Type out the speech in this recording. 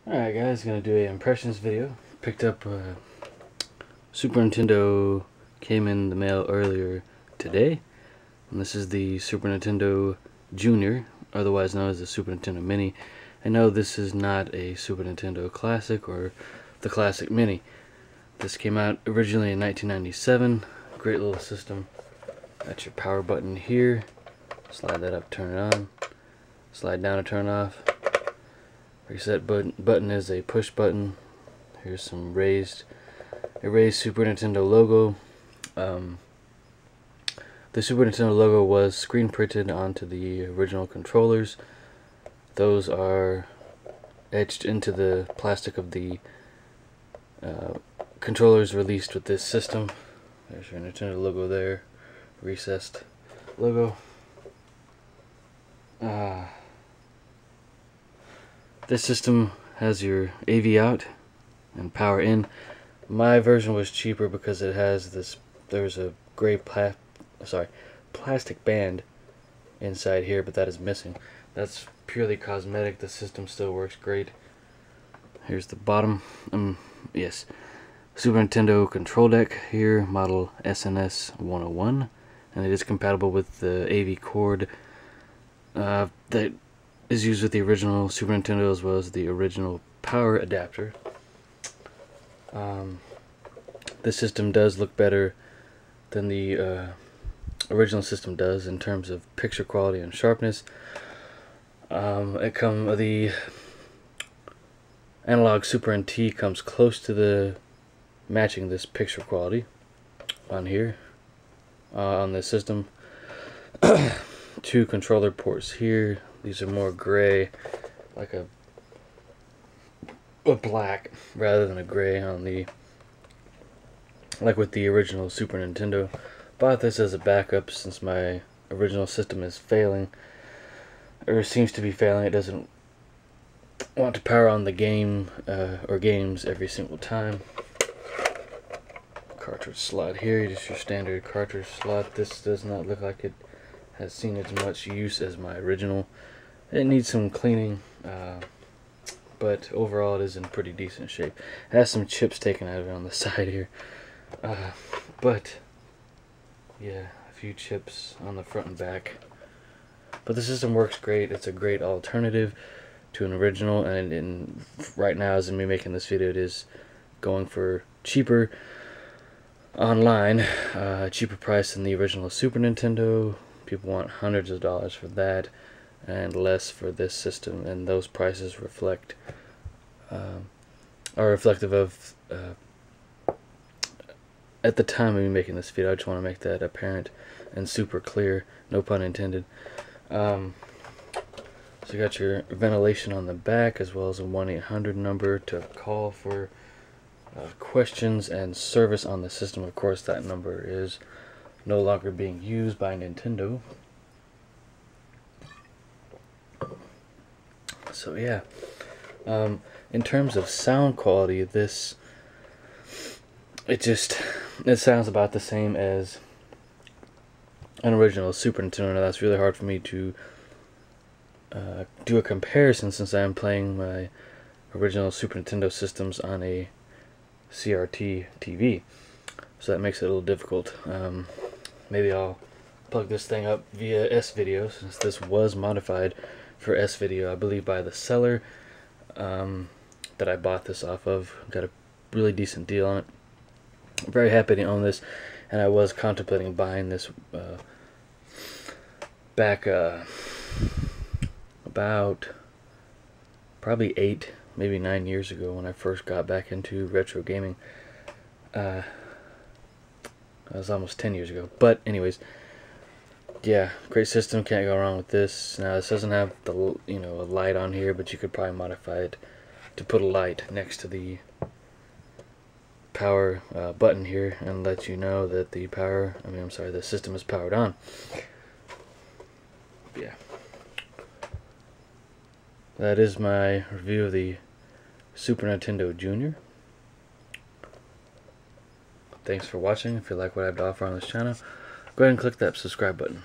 Alright guys, gonna do an impressions video. Picked up Super Nintendo, came in the mail earlier today. And this is the Super Nintendo Junior, otherwise known as the Super Nintendo Mini. I know this is not a Super Nintendo Classic or the Classic Mini. This came out originally in 1997. Great little system. Got your power button here. Slide that up, turn it on. Slide down to turn it off. Reset button is a push button. Here's some erased Super Nintendo logo. The Super Nintendo logo was screen printed onto the original controllers. Those are etched into the plastic of the controllers released with this system. There's your Nintendo logo there, recessed logo. This system has your AV out and power in. My version was cheaper because it has this. There's a gray plastic band inside here, but that is missing. That's purely cosmetic. The system still works great. Here's the bottom. Yes, Super Nintendo control deck here, model SNES 101, and it is compatible with the AV cord that is used with the original Super Nintendo as well as the original power adapter. This system does look better than the original system does in terms of picture quality and sharpness. The Analogue Super NT comes close to the matching this picture quality on here on this system. Two controller ports here. These are more gray, like a black rather than a gray on the, like with the original Super Nintendo. Bought this as a backup since my original system is failing, or seems to be failing. It doesn't want to power on the game or games every single time. Cartridge slot here, just your standard cartridge slot. This does not look like it has seen as much use as my original. It needs some cleaning, but overall it is in pretty decent shape. It has some chips taken out of it on the side here, but yeah, a few chips on the front and back. But the system works great. It's a great alternative to an original, and right now, as in me making this video, it is going for cheaper online, cheaper price than the original Super Nintendo. People want hundreds of dollars for that, and less for this system, and those prices reflective of at the time of me making this video. I just want to make that apparent and super clear, no pun intended. So you got your ventilation on the back, as well as a 1-800 number to call for questions and service on the system. Of course, that number is no longer being used by Nintendo. So yeah, in terms of sound quality, it sounds about the same as an original Super Nintendo. Now that's really hard for me to do a comparison since I'm playing my original Super Nintendo systems on a CRT TV, so that makes it a little difficult. Maybe I'll plug this thing up via S-Video, since this was modified for S-Video, I believe, by the seller that I bought this off of. Got a really decent deal on it. I'm very happy to own this, and I was contemplating buying this back about probably 8, maybe 9 years ago, when I first got back into retro gaming. That was almost 10 years ago. But anyways, yeah, great system, can't go wrong with this. Now this doesn't have the a light on here, but you could probably modify it to put a light next to the power button here and let you know that the the system is powered on. Yeah, that is my review of the Super Nintendo Junior. Thanks for watching. If you like what I have to offer on this channel, go ahead and click that subscribe button.